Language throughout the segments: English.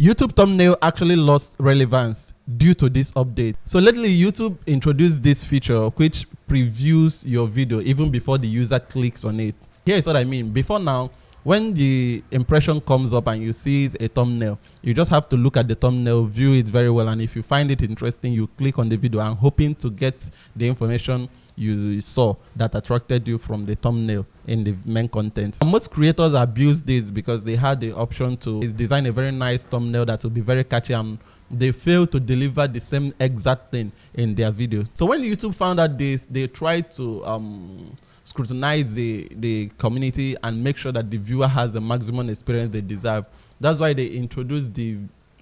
YouTube thumbnail actually lost relevance due to this update. So lately, YouTube introduced this feature which previews your video even before the user clicks on it. Here is what I mean. Before now, when the impression comes up and you see a thumbnail, you just have to look at the thumbnail, view it very well, and if you find it interesting, you click on the video and hoping to get the information you saw that attracted you from the thumbnail in the main content. And most creators abuse this because they had the option to design a very nice thumbnail that will be very catchy, and they fail to deliver the same exact thing in their videos. So when YouTube found out this, they tried to scrutinize the community and make sure that the viewer has the maximum experience they deserve. That's why they introduced the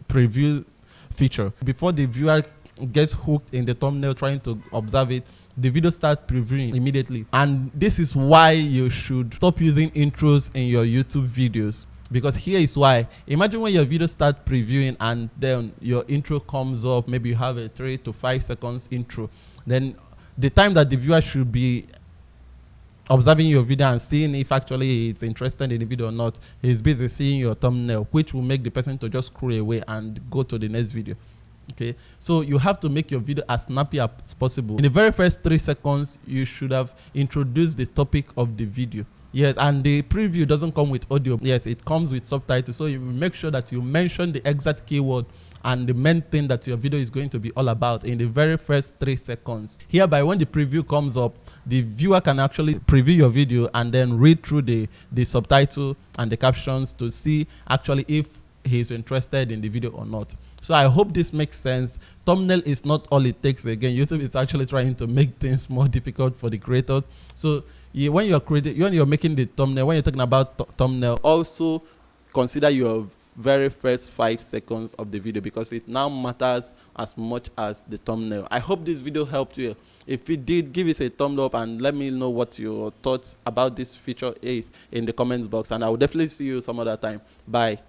preview feature. Before the viewer gets hooked in the thumbnail trying to observe it, the video starts previewing immediately. And this is why you should stop using intros in your YouTube videos, because here is why. Imagine when your video starts previewing and then your intro comes up, maybe you have a 3 to 5 seconds intro, then the time that the viewer should be observing your video and seeing if actually it's interested in the video or not, he's busy seeing your thumbnail, which will make the person to just scroll away and go to the next video. Okay, so you have to make your video as snappy as possible. In the very first 3 seconds, you should have introduced the topic of the video. Yes, and the preview doesn't come with audio. Yes, it comes with subtitles. So you make sure that you mention the exact keyword and the main thing that your video is going to be all about in the very first 3 seconds. Hereby, when the preview comes up, the viewer can actually preview your video and then read through the subtitle and the captions to see actually if he's interested in the video or not. So I hope this makes sense. Thumbnail is not all it takes. Again, YouTube is actually trying to make things more difficult for the creators. So when you're making the thumbnail, when you're talking about thumbnail, also consider your very first 5 seconds of the video, because it now matters as much as the thumbnail. I hope this video helped you. If it did, give it a thumbs up and let me know what your thoughts about this feature is in the comments box, and I will definitely see you some other time. Bye.